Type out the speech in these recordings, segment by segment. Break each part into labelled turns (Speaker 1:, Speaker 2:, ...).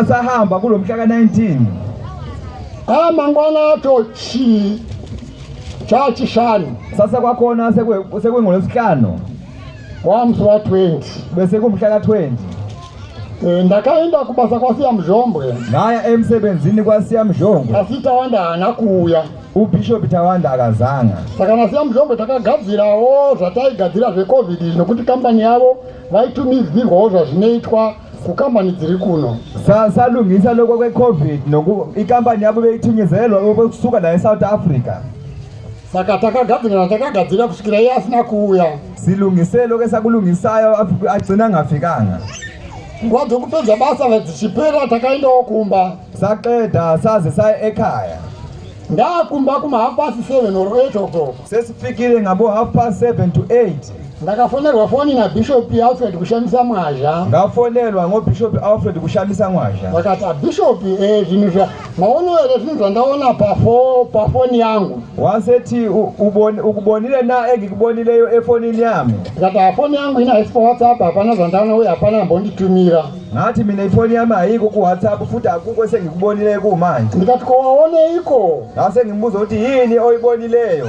Speaker 1: sahamba kulomhla ka-19
Speaker 2: amangwana ato chachishanu
Speaker 1: sasa kwakhona sekwengolwesihlanu
Speaker 2: wamzi wa 20
Speaker 1: bese kumhla ka-20
Speaker 2: ndakaenda kubasa kwasiya Mzhombwe
Speaker 1: ngaya emsebenzini kwasiya Mzhombwe
Speaker 2: asitawanda anakuya
Speaker 1: ubhishop Tawanda akazanga
Speaker 2: saka nasiya Mzhombwe takagadzirawo zvataigadzira zvecovid nokuti kambani yavo vaitumidzirwawo zvazvinoitwa kukambani dziri kuno
Speaker 1: salungisa lokho kwe-covid ikambani yabo beyithinyezelwa kusuka la eSouth Africa
Speaker 2: saka takagadzira kusvikira iye asina kuuya
Speaker 1: silungise lokho esakulungisayo agcina angafikanga
Speaker 2: nguva dzokupedza basa vadzichipera takaendawo kumba
Speaker 1: saqeda saze saya ekhaya
Speaker 2: ndakumba kuma7:30 or 8 o'clock
Speaker 1: sesifikile ngabo 7:30 to 8
Speaker 2: ndakafonerwa foni naBishop Alfred kushamisa Mwazha
Speaker 1: ngafonelwa ngoBishop Alfred kushamisa Mwazha
Speaker 2: vakati Bishop zvinhu maono ere zvinhu zvandaona pafoni yangu
Speaker 1: wasethi ukubonile na engikubonileyo efonini yami
Speaker 2: ngati foni yangu ina isipo WhatsApp hapana zvandaona uye hapana mbonditumira
Speaker 1: ngathi mina ifoni yami ayikho ku WhatsApp futhi akukho sengikubonile kumanje
Speaker 2: ndikati kowaone iko
Speaker 1: ngase ngimbuza ukuthi yini oyibonileyo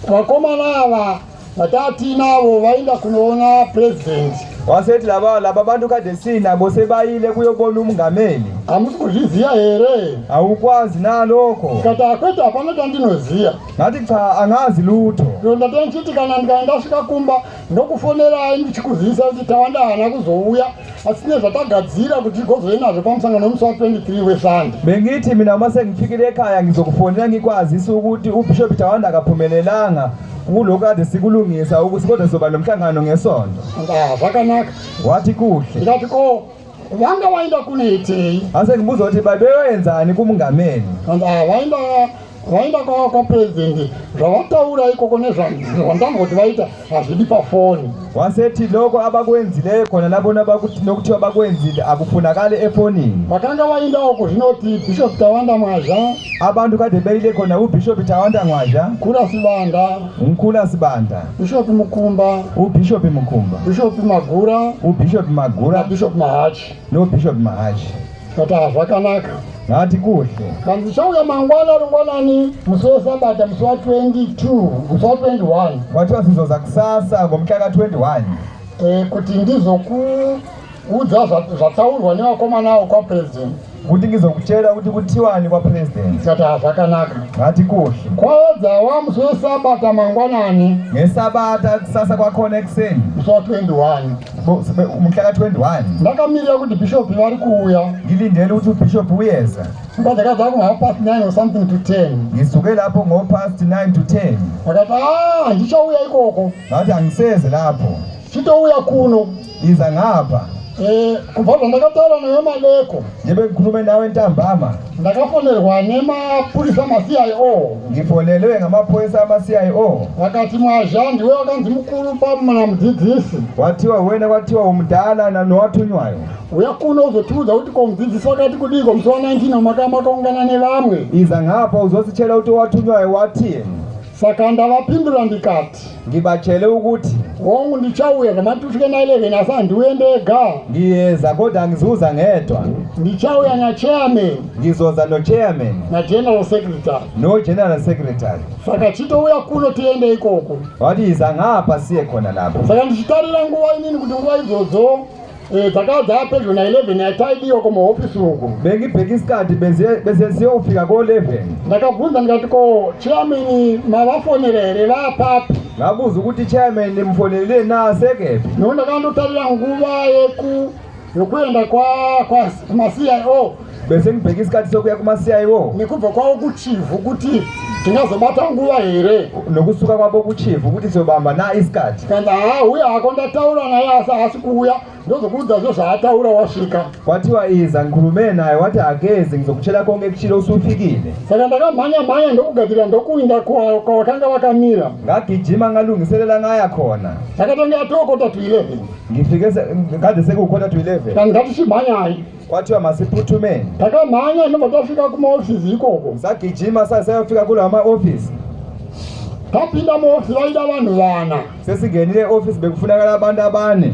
Speaker 2: vakomana ava vatati navo vaenda kunoona president
Speaker 1: wasethi laba bantu kade sinabo sebayile kuyobona umongameli
Speaker 2: hamusi kuzviziya here
Speaker 1: awukwazi nalokho
Speaker 2: ngati akwete hapana tandinoziya
Speaker 1: ngathi cha angazi lutho
Speaker 2: ndondatani chiti kana ndikaendasvika kumba ndokufonerai ndichikuziisa kuti Tawanda haana kuzouya asine zvatagadzira kuti gozoe nazvo pamusangano wemusi wa23 weSande
Speaker 1: bengithi mina uma sengifikile ekhaya ngizokufonela ngikwazisa ukuthi uBishop Tawanda akaphumelelanga kulokho kade sikulungisa ukuthi kodwa soba nomhlangano ngesonto
Speaker 2: zvakanaka
Speaker 1: wathi kuhle
Speaker 2: ndikati ko vanga vaenda kuneitei
Speaker 1: ase ngibuza ukuthi babeyoyenzani kumongameli
Speaker 2: vaenda kwapresident zvavataura ikoko nezvandangoti vaita hazvidi pafoni
Speaker 1: wasethi lokho abakwenzileyo khona labona nokuthiwa bakwenzile akufunakali efonini
Speaker 2: vakanga vaendawo kuzvinoti Bishop Tawanda Mwazha
Speaker 1: abantu kade beyile khona uBishop Tawanda Mwazha Mkhula Sibanda
Speaker 2: Bishop Mukumba
Speaker 1: uBishop Mukumba
Speaker 2: Bishop Magura
Speaker 1: uBishop Magura
Speaker 2: Bishop Mahachi
Speaker 1: noBishop Mahachi
Speaker 2: kati zvakanaka
Speaker 1: ngathi kuhle
Speaker 2: kanti ndichauya mangwana rungwanani musi weSabata musi wa22 musi wa21
Speaker 1: kwathiwa sizoza kusasa ngomhla ka-21
Speaker 2: kuti ndizokuudza zvataurwa nevakomana avo kwapresident
Speaker 1: kuti ngizokutshela ukuthi kuthiwani kwapresident
Speaker 2: kati zvakanaka
Speaker 1: ngathi kuhle
Speaker 2: kwaedzawa musi weSabata mangwanani
Speaker 1: ngeSabata kusasa kwakhona ekuseni
Speaker 2: musi wa21
Speaker 1: umhla ka-21
Speaker 2: ndakamirira kuti Bishop vari kuuya
Speaker 1: ngilindele ukuthi uBishop uyeza
Speaker 2: ndakadza ku9 or something to 10
Speaker 1: ngisuke lapho ngo9 to 10
Speaker 2: vakati ndichauya ikoko
Speaker 1: ngathi angiseze lapho
Speaker 2: chitouya kuno
Speaker 1: iza ngapha
Speaker 2: kubva zvandakataura nawe Maleko
Speaker 1: ngibe ngikhulume nawe ntambama
Speaker 2: ndakafonerwa nemapurisa ma-CIO
Speaker 1: ngifonelwe ngamaphoyisa ama-CIO
Speaker 2: vakati Mwazha ndiwe wakanzi mukuru pamana mudzidzisi
Speaker 1: wathiwa wena kwathiwa umdala nowathunywayo
Speaker 2: uya kuno uzotiudza kuti ko mudzidzisi wakati kudiko musi wa19 makaungana nevamwe
Speaker 1: iza ngapha uzositshela ukuthi owathunywayo wathini
Speaker 2: saka ndavapindura ndikati
Speaker 1: ngibatshele ukuthi
Speaker 2: hongu ndichauya zvamati kusvike na11 asi handiuye ndega
Speaker 1: ngiyeza kodwa ngizuza ngedwa
Speaker 2: ndichauya nachairman
Speaker 1: ngizoza nochairman
Speaker 2: nageneral secretary
Speaker 1: nogeneral secretary
Speaker 2: saka chitouya kuno tiende ikoko
Speaker 1: wathi iza ngapha siye khona lapho
Speaker 2: saka ndichitarira nguva inini kuti nguva idzodzo dzakadza pedyo na11 yataidiwa kumahofisi uko
Speaker 1: bengibheka isikhathi bese siyofika ko-11
Speaker 2: ndakabvunza ndikati ko chairman mavafonera here vapapi
Speaker 1: ngabuza ukuthi chairman nimfonelele na sekephi
Speaker 2: no ndakandotarira nguva yokuenda kuma-CIO
Speaker 1: bese ngibheka isikhathi sokuya kuma-CIO
Speaker 2: nekubva kwavo kuchief kuti ndingazobata nguva here
Speaker 1: nokusuka kwabo kuchief ukuthi siyobamba na isikhathi
Speaker 2: kanti uye hako ndataura naye asi kuuya ndozokuudza zvo zvaataura wasvika
Speaker 1: kwathiwa iza ngikhulume naye wathi akeze ngizokutshela konke kuchilo usufikile
Speaker 2: saka ndakamhanya ndokugadzira ndokuinda kwavakanga vakamira
Speaker 1: ngagijima ngalungiselela ngaya khona
Speaker 2: ndakatanga yatokota to 11
Speaker 1: ngifike kade sekukhota to 11
Speaker 2: kanti ngatichimhanyayi
Speaker 1: kwathiwa masiphuthumeni
Speaker 2: takamhanya ndobva tasvika kumaofisi ikoko
Speaker 1: sagijima sayofika kulawa ma-ofisi
Speaker 2: tapinda muofisi vaida vanhu vana
Speaker 1: sesingenile ofisi bekufunakala abantu abane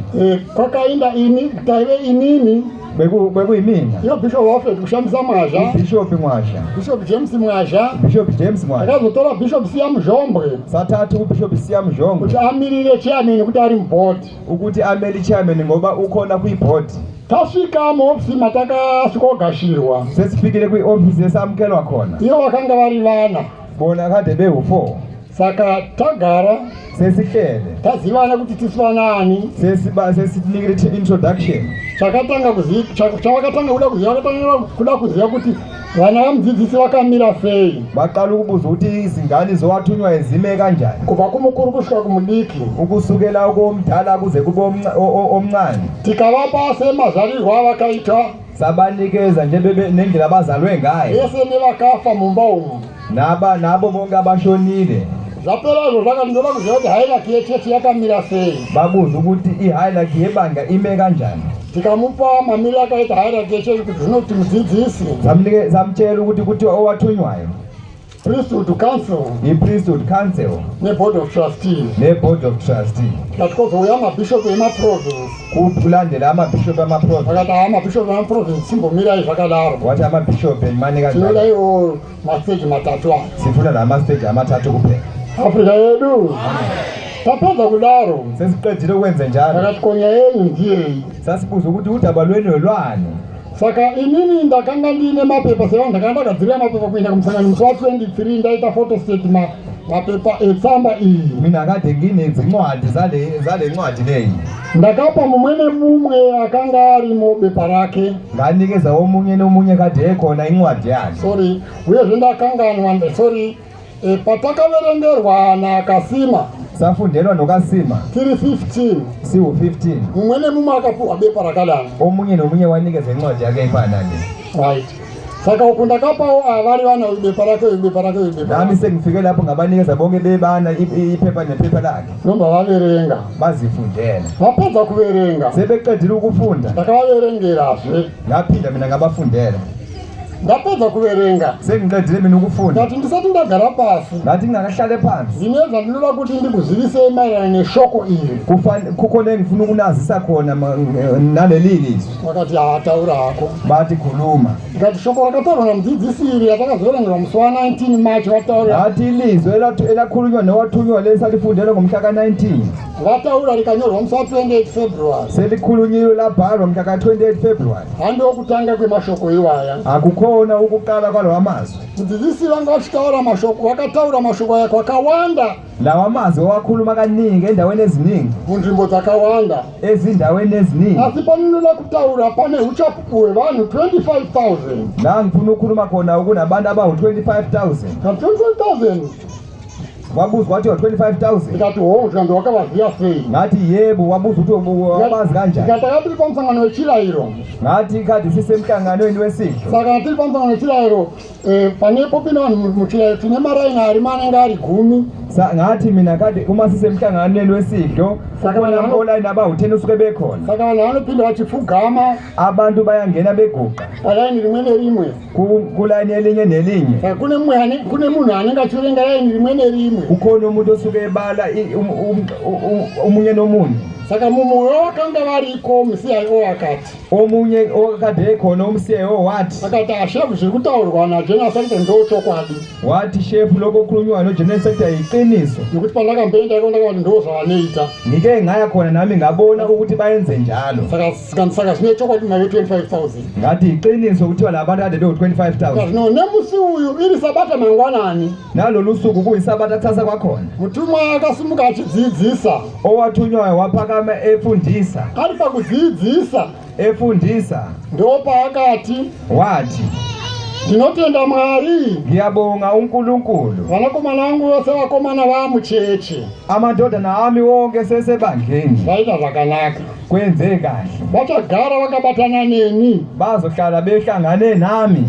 Speaker 2: kwakainda ini taive inini
Speaker 1: bekuyimina
Speaker 2: iyo Bishop wafethu kushamisa Mwasha,
Speaker 1: Bishop Mwasha,
Speaker 2: Bishop James Mwasha,
Speaker 1: Bishop James Mwasha
Speaker 2: akazotora Bishop Siya Mzhombwe
Speaker 1: sathatha uBishop Siya Mzhombwe
Speaker 2: kuti amirire chairman kuti ari muboard.
Speaker 1: ukuthi ameli chairman ngoba ukhona kwiboard.
Speaker 2: Tasvika muofisi matakasvika kugashirwa,
Speaker 1: Sesifikile kwioffice esamkelwa khona,
Speaker 2: iyo vakanga vari vana,
Speaker 1: bona kade bewu4.
Speaker 2: saka tagara
Speaker 1: Sesihlele
Speaker 2: tazivana kuti tisi vanani.
Speaker 1: sesitinikile introduction.
Speaker 2: Chavakatanga kuda kuziva kuti vana vamudzidzisi vakamira sei,
Speaker 1: Baqala ukubuza ukuthi izingane zowathunywa zime kanjani,
Speaker 2: kubva kumukuru kusvika kumudiki.
Speaker 1: ukusukela komdala kuze kube omncane.
Speaker 2: Tikavapa semazvarirwo avakaita
Speaker 1: Sabanikeza nje nendlela abazalwe ngayo,
Speaker 2: vese nevakafa mumba umu.
Speaker 1: nabo bonke abashonile.
Speaker 2: Zvapera izvo zvakandoda kuziva kuti hierarchy yechechi yakamira sei.
Speaker 1: Babuza ukuthi ihierarchy yebandla ime kanjani.
Speaker 2: Tikamupa mamiriro akaita hierarchy yechechi kuti zvinoti mudzidzisi,
Speaker 1: Samtshela ukuthi owathunywayo
Speaker 2: priesthood council
Speaker 1: i-priesthood council
Speaker 2: neboard of trustees.
Speaker 1: ne-board of trustee.
Speaker 2: Katikuzouya amabhishop emaprovince,
Speaker 1: Kulandela amabhishop amaprovince.
Speaker 2: vakati amabhishop emaprovince chimbomirai zvakadaro,
Speaker 1: Wathi amabhishop mane
Speaker 2: tinoda
Speaker 1: kanjani,
Speaker 2: iwo masteji matatu aya.
Speaker 1: sifuna la mastage amathathu kuphela.
Speaker 2: Afrika yedu tapedza kudaro,
Speaker 1: Sesiqedile ukwenza njalo,
Speaker 2: vakati konya yenyu ndiyei.
Speaker 1: sasibuza ukuthi udaba lwenu lwani.
Speaker 2: Saka inini ndakanga ndine mapepa sevanhu ndakanga ndagadzirira mapepa kuenda kumusanganiso wa23 ndaita photostate mapepa etsamba iyi.
Speaker 1: Mina kade nginezincwadi zale ncwadi leyi,
Speaker 2: Ndakapa mumwe nemumwe akanga arimo bepa rake.
Speaker 1: nganikeza omunye nomunye kade ekhona incwadi yakhe.
Speaker 2: Sorry, uyezve ndakanganwa sorry, patakaverengerwa naKasima
Speaker 1: Safundelwa noKasima
Speaker 2: tiri 15,
Speaker 1: siwu-15,
Speaker 2: mumwe nemumwe akapuhwa bepa rakalana.
Speaker 1: omunye nomunye wanikeza incwadi yakhe efana le.
Speaker 2: Right. Saka uku ndakapawo avari vana bepa rake bepa rake bepa
Speaker 1: Nami
Speaker 2: rake.
Speaker 1: sengifike lapho ngabanikeza bonke bebana iphepha nephepha lakhe
Speaker 2: Nomba vaverenga.
Speaker 1: bazifundela.
Speaker 2: Vapedza kuverenga,
Speaker 1: Sebeqedile ukufunda
Speaker 2: ndakavaverengerazve.
Speaker 1: ngaphinda mina ngabafundela.
Speaker 2: Ndapedza kuverenga,
Speaker 1: Sengiqedile mina ukufunda
Speaker 2: ngati ndisati ndagara pasi,
Speaker 1: ngathi ngingakahlale phansi,
Speaker 2: ndine zvandinoda kuti ndikuzivise maererano neshoko iri.
Speaker 1: kukhona engifuna ukunazisa khona naleli lizwi.
Speaker 2: Vakati taura hako.
Speaker 1: Bathi khuluma.
Speaker 2: Ngati shoko rakataurwa namudzidzisi iri yatakazoverengerwa musi wa19 March vataura,
Speaker 1: Ngathi ilizwi elakhulunywa nowathunywa lesalifundelwa ngomhla ka-19
Speaker 2: vataura rikanyorwa musi wa28 February.
Speaker 1: selikhulunyiwe labhalwa mhla ka-28 February.
Speaker 2: Handokutanga kwemashoko iwaya.
Speaker 1: Akukhona ukuqala kwalawa mazwi.
Speaker 2: Mudzidzisi vanga vachitaura mashoko, vakataura mashoko aya kwakawanda
Speaker 1: Lawa mazwi owakhuluma kaningi endaweni eziningi,
Speaker 2: munzvimbo dzakawanda.
Speaker 1: ezindaweni eziningi.
Speaker 2: Asi paninoda kutaura pane uchapupu hwevanhu 25,000.
Speaker 1: La ngifuna ukukhuluma khona kunabantu abawu-25,000.
Speaker 2: Ka 25,000
Speaker 1: Wabuza wathi 25,000.
Speaker 2: ndikati ho zvando wakavaziya sei.
Speaker 1: Ngathi yebo. Wabuza ukuthi wabazi kanjani.
Speaker 2: Ndikataka tiri pamusangano wechirayiro,
Speaker 1: Ngathi kade sisemhlanganweni wesidlo.
Speaker 2: saka tiri pamusangano wechirayiro panepo pina vanhu muchirayiro tine maraini arimo anenge ari 10.
Speaker 1: Ngathi mina kade uma sisemhlanganweni wesidlo online abawu-10 usuke bekhona.
Speaker 2: Saka vanhu vanopinda vachipfugama
Speaker 1: Abantu bayangena beguqa
Speaker 2: palaini rimwe nerimwe.
Speaker 1: kulayini elinye nelinye.
Speaker 2: Saka kune munhu anenge achiverenga laini rimwe nerimwe.
Speaker 1: Kukhona umuntu osuke ebala omunye nomunye.
Speaker 2: Saka mumwe wakanga variko muCIO akati,
Speaker 1: Omunye okade ekhona umCIO wathi
Speaker 2: shefu zviri kutaurwa nageneral secretary ndochokwadi.
Speaker 1: wathi shefu lokho okukhulunywayo nogeneral secretary yiqiniso.
Speaker 2: Nokuti pandakamboenda ikoenda kuti ndo zvavanoita.
Speaker 1: Ngike ngaya khona nami ngabona ukuthi bayenze njalo.
Speaker 2: Saka zvine chokwadi nave 25,000.
Speaker 1: Ngathi iqiniso kuthiwa labantu kade bewu-25,000.
Speaker 2: Zvino nemusi uyu iri sabata mangwanani,
Speaker 1: Nalolu suku kuyisabatha kusasa kwakhona.
Speaker 2: mutumwa akasimuka achidzidzisa.
Speaker 1: Owathunywayo waphakama efundisa
Speaker 2: Ari pakudzidzisa
Speaker 1: ndo
Speaker 2: paakati,
Speaker 1: wathi
Speaker 2: ndinotenda Mwari,
Speaker 1: ngiyabonga uNkulunkulu,
Speaker 2: vanakomana vangu vose vakomana vamuchechi
Speaker 1: amadodana ami wonke sesebandleni
Speaker 2: vaita zvakanaka.
Speaker 1: kwenze kahle,
Speaker 2: Vachagara vakabatana neni.
Speaker 1: bazohlala behlangane nami.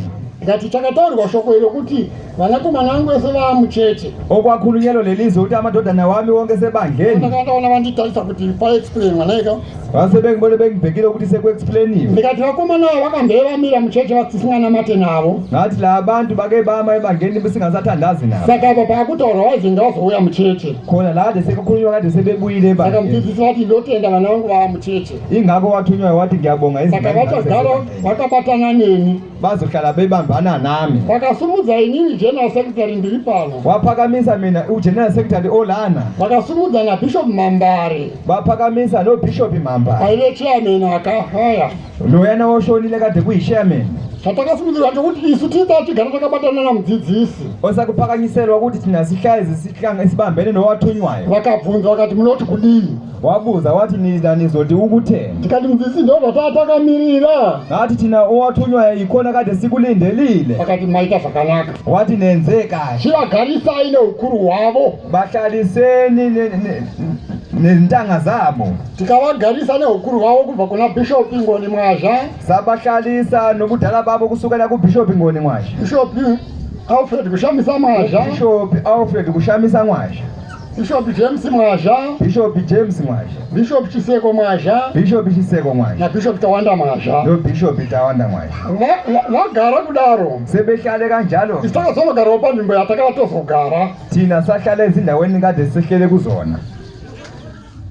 Speaker 2: Ngati chakataurirwa shoko iro kuti vanakomana vangu vese vamucheche
Speaker 1: okwakhulunyelwa lelizwe ukuthi amadodana wami wonke sebandleni
Speaker 2: ndakataona vanditarisa kuti paexplain mwanaika
Speaker 1: vase bengibone bengibhekile ukuthi sekuexplainiwe
Speaker 2: ndikati vakomana vakambe vamira mucheche vatsisinganamate navo
Speaker 1: ngathi la abantu bake bama ebandleni besingasathandazi nabo
Speaker 2: saka apa pakutaurwa waizi ngavazouya mucheche
Speaker 1: khona la kade sekukhulunywa kade sebebuyile
Speaker 2: saka
Speaker 1: ebandleni
Speaker 2: mudzidzisi vati ndotenda vana vangu vava mucheche
Speaker 1: ingakho wathunywayo wathi ngiyabonga
Speaker 2: saka vachagara vakabatana neni
Speaker 1: bazohlala bebambana nami
Speaker 2: vakasumudza inini general secretary ndiri pano
Speaker 1: waphakamisa mina ugeneral secretary olana
Speaker 2: vakasumudza nabishop mambare
Speaker 1: baphakamisa nobishop mamba
Speaker 2: aive chairman akahaya
Speaker 1: loyana woshonile kade kuyi-chairman
Speaker 2: zvatakasimudzirwa ndekuti isu tiita tigara takabatana namudzidzisi
Speaker 1: osakuphakanyiselwa ukuthi thina sihlale sibambene nowathunywayo
Speaker 2: vakabvunza vakati munoti kudini
Speaker 1: wabuza wathi nina nizoti ukutheni
Speaker 2: tikati mudzidzisi ndobva tatakamirira
Speaker 1: ngathi thina owathunywayo ikhona kade sikulindelile
Speaker 2: vakati maita zvakanaka
Speaker 1: wathi nenze kahle
Speaker 2: chivagarisai neukuru hwavo
Speaker 1: bahlaliseni nezintanga zabo
Speaker 2: tikavagarisa neukuru hwavo kubva kuna bishopi ngoni mwazha
Speaker 1: sabahlalisa nobudala babo kusukela kubhishopi ngoni mwasha
Speaker 2: bishopi alfred kushamisa mwazha
Speaker 1: bishopi alfred kushamisa mwasha
Speaker 2: bishopi james mwazha
Speaker 1: bishopi james mwasha
Speaker 2: bishopi chiseko mwazha
Speaker 1: bishopi chiseko mwasha
Speaker 2: nabishopi tawanda mwazha
Speaker 1: nobhishopi tawanda mwasha
Speaker 2: vagara kudaro
Speaker 1: sebehlale kanjalo
Speaker 2: isi takazomagarawo panzvimbo yatakava tozogara
Speaker 1: thina sahlale ezindaweni kade sihlele kuzona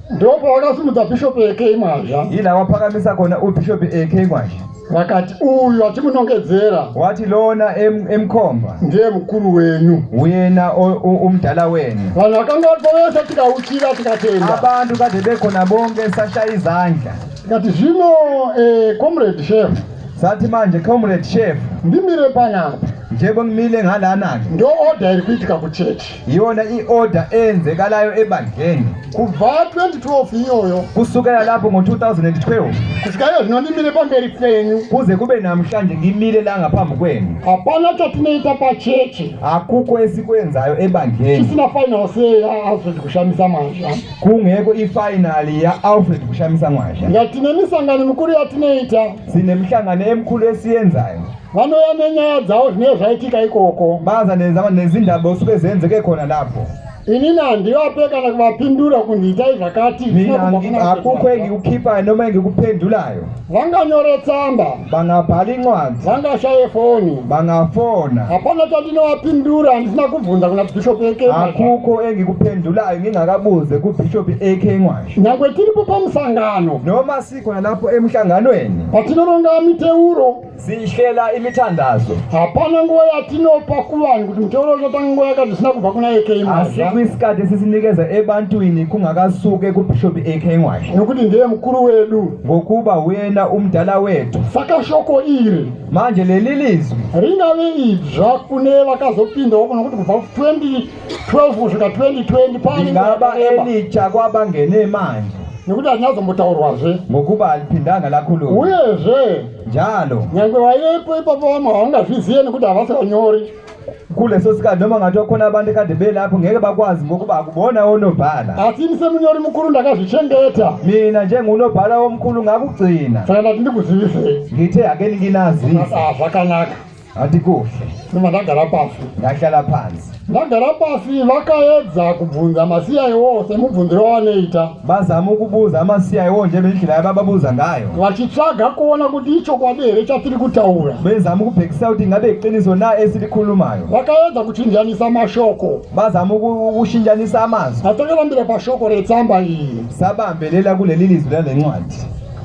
Speaker 2: ndopa vakasimudza bishopi ek mwazha
Speaker 1: yila waphakamisa khona ubhishopi ak mwasha
Speaker 2: vakati uyu atimunongedzera
Speaker 1: wathi lona emkhomba
Speaker 2: ndiye mukuru wenyu
Speaker 1: uyena umdala wenu
Speaker 2: vanhu vakanga vese tikauchira tikatenda
Speaker 1: abantu kade bekhona bonke sashaya izandla
Speaker 2: tikati zvino comrade chef
Speaker 1: sathi manje comrade chef
Speaker 2: ndimire panapa
Speaker 1: njengoba ngimile ngalana-ke
Speaker 2: ndo order iri kuitika kuchechi
Speaker 1: iyona i-order eyenzekalayo ebandleni
Speaker 2: kubva 2012 iyoyo
Speaker 1: kusukela lapho ngo-2012
Speaker 2: kusvika iyo zvino ndimire pamberi penyu
Speaker 1: kuze kube namhlanje ngimile la ngaphambi kwenu
Speaker 2: hapana chatinoita pachechi
Speaker 1: akukho esikwenzayo ebandleni
Speaker 2: tisina final say alfred kushamisa mwazha
Speaker 1: kungekho ifinali ya-alfred kushamisa mwasha
Speaker 2: ngati tine misangano mikuru yatinoita
Speaker 1: sinemihlangano emkhulu esiyenzayo
Speaker 2: vanoya nenyaya dzavo zvinenge zvaitika ikoko
Speaker 1: baza nezindaba osuke zenzeke khona lapho
Speaker 2: inini handivape kana kuvapindura kunzi itai zvakati
Speaker 1: mina akukho engikukhiphayo noma engikuphendulayo
Speaker 2: vanganyore tsamba
Speaker 1: bangabhala incwadi
Speaker 2: vangashaye foni
Speaker 1: bangafona
Speaker 2: hapana chatinowapindura handisina kubvunza kuna bishop ak
Speaker 1: akukho engikuphendulayo ngingakabuze kubhishopi ak mwasha
Speaker 2: nyangwe tiripo pamusangano
Speaker 1: noma sikhona lapho emhlanganweni
Speaker 2: patinoronga miteuro
Speaker 1: sihlela imithandazo
Speaker 2: hapana nguva yatinopa kuvanhu kuti muteuro uchatanga nguva yakati zvisina kubva kuna ak mwazha
Speaker 1: kwisikhathi esisinikeza ebantwini kungakasuke kubhishopi ak mwasha
Speaker 2: nokuti ndiye mukuru wedu
Speaker 1: ngokuba uyena umdala wethu
Speaker 2: saka shoko iri
Speaker 1: manje leli lizwi
Speaker 2: ringave idzva kune vakazopindawo kuno kuti kubva 2012 kusvika 2020
Speaker 1: lingaba elitsha kwabangene manje
Speaker 2: nekuti hatinazombotaurwazve
Speaker 1: ngokuba aliphindanga lakhuluma
Speaker 2: uyezve
Speaker 1: njalo
Speaker 2: nyangwe vaiyepo ipapo vamwe havangazviziye nekuti havasivanyori
Speaker 1: kuleso sikhathi noma ngathi wakhona abantu ekade belapho ngeke bakwazi ngokuba akubona onobhala
Speaker 2: asi ini semunyori mukuru ndakazvichengeta
Speaker 1: mina njengunobhala womkhulu ngakugcina
Speaker 2: saka ndati ndikuzivise
Speaker 1: ngithe ake nikinazisa
Speaker 2: zvakanaka
Speaker 1: ati kuhle
Speaker 2: noma ndagara pasi
Speaker 1: ngahlala phansi
Speaker 2: ndagara pasi vakaedza kubvunza masiyaiwo semubvunziro wavanoita
Speaker 1: bazama ukubuza amasiyaiwo njengendlela yabababuza ngayo
Speaker 2: vachitsvaga kuona kuti ichokwadi here chatiri kutaura
Speaker 1: bezama ukubhekisa ukuthi ngabe iqiniso na esilikhulumayo
Speaker 2: vakaedza kuchinjanisa mashoko
Speaker 1: bazama ukushintshanisa amazwi
Speaker 2: atakarambira pashoko retsamba iyi
Speaker 1: sabambelela kuleli lizwi lalencwadi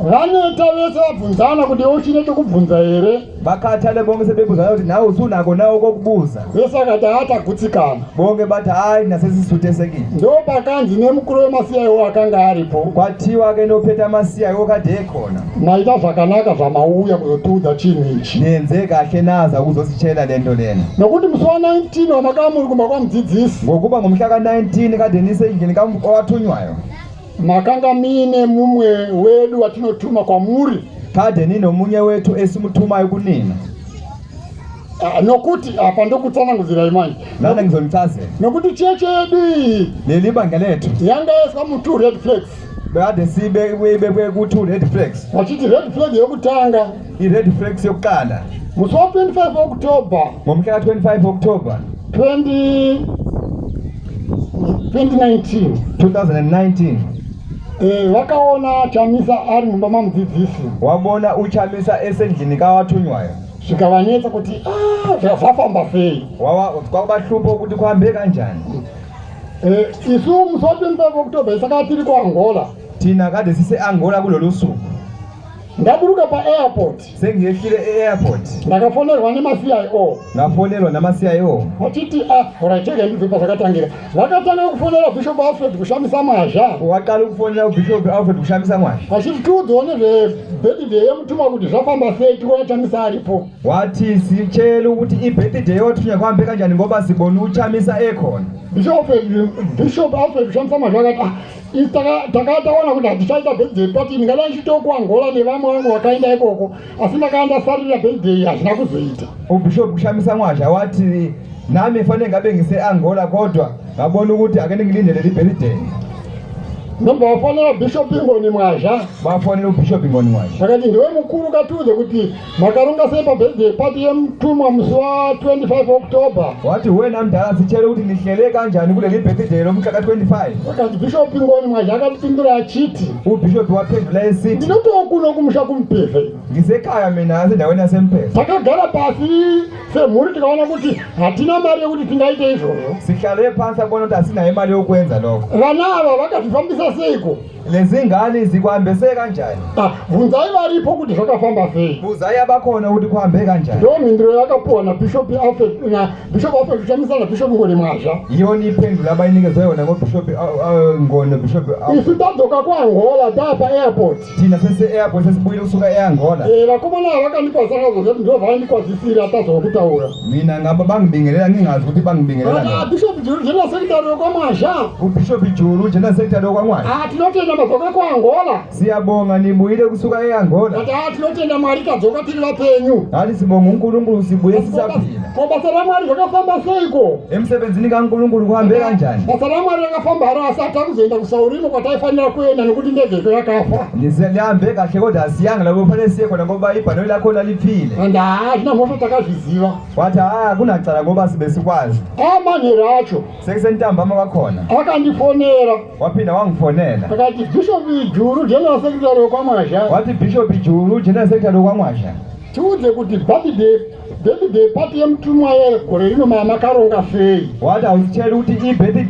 Speaker 2: vaneta vese vabvunzana kuti uchine chokubvunza here
Speaker 1: bakhathale bonke sebebuzana ukuthi nawe usunako nawo kokubuza
Speaker 2: vese akati haatagutsikana
Speaker 1: bonke bathi hayi nasesisuthesekile
Speaker 2: ndo pakanzi nemukuru wemasiyaiwo akanga aripo
Speaker 1: kwathiwa-ke nophethe amasiyaiwo kade ekhona
Speaker 2: maita zvakanaka zvamauya kuzotiudza chinhu ichi
Speaker 1: nenze kahle naza ukuzositshela le nto lena
Speaker 2: nokuti musi wa-19 wamakava kumba kwamudzidzisi
Speaker 1: ngokuba ngomhla ka-19 kade nisendlini owathunywayo
Speaker 2: makanga mine mumwe wedu watinotuma kwamuri
Speaker 1: kade ninomunye wethu esimuthumayo kunina
Speaker 2: nokuti apa ndokutsanangudzirai manje
Speaker 1: lana ngizonichazela
Speaker 2: nokuti cheche yedu iyi
Speaker 1: leli banga lethu
Speaker 2: yanga yeswa mu2 red flags
Speaker 1: bekade sibekwe ku2 red flags
Speaker 2: vachiti red flag yokutanga
Speaker 1: i-red flags yokuqala
Speaker 2: musi wa 25 oktoba
Speaker 1: ngomhla ka-25 October 2019
Speaker 2: vakaona Chamisa ari mumba mamudzidzisi
Speaker 1: wabona uChamisa esendlini kaWathunywayo
Speaker 2: zvikavanetsa kuti zvafamba sei
Speaker 1: kwabahlupha ukuthi kuhambe kanjani.
Speaker 2: isu musi wa 25 October isaka tiri kuAngola
Speaker 1: thina kade sise-Angola kulolu suku.
Speaker 2: ndaburuka pa-airport
Speaker 1: sengiyehlile e-airport
Speaker 2: ndakafonerwa nema-CIO
Speaker 1: ngafonelwa nama-CIO
Speaker 2: vachiti oraiteke ndibvepa zvakatangira vakatanga kufonera Bishop Alfred kushamisa mazha
Speaker 1: waqala ukufonela uBishop Alfred kushamisa mwasha
Speaker 2: vachiti tiudzione zve-birthday yemutuma kuti zvafamba sei tikuona Chamisa aripo
Speaker 1: wathi sitshele ukuthi i-birthday yothunywa kuhambe kanjani ngoba sibone uChamisa ekhona.
Speaker 2: Bishop Alfred kushamisa mazha akati takataona kuti hatichaita birthday party ndingada ndichito kuAngola nevamwe vangu vakaenda ikoko asi ndakaandasarira birthday hazvina kuzoita.
Speaker 1: uBishop kushamisa mwasha wathi nami fanele ngabe ngise-Angola kodwa ngabona ukuthi ake ngilindele i-birthday.
Speaker 2: nobva vafonera Bishop Ingoni Mwazha
Speaker 1: bafonela uBishop Ingoni Mwasha
Speaker 2: vakati ndiwe mukuru katiudze kuti makaronga sei pabirthday party yemutumwa musi wa 25 October.
Speaker 1: wathi wena mdala sitshele ukuthi nihlele kanjani kuleli birthday lomhla ka-25.
Speaker 2: vakati Bishop Ingoni Mwazha akatipindura achiti
Speaker 1: uBishop waphendula esithi
Speaker 2: ndinotokuno kumusha kuMpesa
Speaker 1: ngisekhaya mina sendaweni yaseMpesa.
Speaker 2: takagara pasi semhuri tikaona kuti hatina mari yekuti tingaite izvozvo.
Speaker 1: sihlale phansi abona ukuthi asinayo imali yokwenza lokho.
Speaker 2: vana ava vakazvifambisa seiko
Speaker 1: lezi ngane zikuhambise kanjani?
Speaker 2: bvunzai varipo kuti zvakafamba sei.
Speaker 1: buzai abakhona ukuthi kuhambe kanjani.
Speaker 2: ndo mhinduro yakapuwa naBishop Alfred kushamisa naBishop Ingoni Mwazha.
Speaker 1: iyona iphendulo abayinikezwe yona ngoBishop Ngoni noBishop
Speaker 2: isu tadzoka kuAngola tapa-airport
Speaker 1: thina sese-airport sesibuyile kusuka e-Angola.
Speaker 2: vakomana vakandipa sakazo zeti ndo vaindikwazisira tazokutaura.
Speaker 1: mina ngaba bangibingelela ngingazi ukuthi bangibingelela.
Speaker 2: Bishop Julu general secretary yokwamazha
Speaker 1: uBishop Julu general secretary yokwamazha
Speaker 2: tinotenda madzoka kuAngola.
Speaker 1: siyabonga nibuyile kusuka e-Angola.
Speaker 2: ati tinotenda Mwari tadzoka tiri vapenyu.
Speaker 1: hati sibonga uNkulunkulu sibuye sisaphila.
Speaker 2: ko basa raMwari zvakafamba seiko.
Speaker 1: emsebenzini kaNkulunkulu kuhambe kanjani?
Speaker 2: basa raMwari rakafamba haro asi hatakuzoenda kuSaurimo kwataifanira kuenda nekuti ndegeko yakafa.
Speaker 1: lihambe kahle kodwa asiyanga labo fanele siye khona ngoba ibhanelo lakhona liphile.
Speaker 2: and hazvina mhosva takazviziva.
Speaker 1: wathi kunacala ngoba sibe sikwazi.
Speaker 2: amanheru acho
Speaker 1: sekusentambama kwakhona
Speaker 2: akandifonera
Speaker 1: waphinda wangifonela
Speaker 2: akati Bishop Julu general secretary yokwamazha
Speaker 1: wathi Bishop Julu general secretary yokwamazha
Speaker 2: tiudze kuti birthday party yemutumwa yegore rino makaronga sei.
Speaker 1: wathi awusitshele ukuthi i-birthday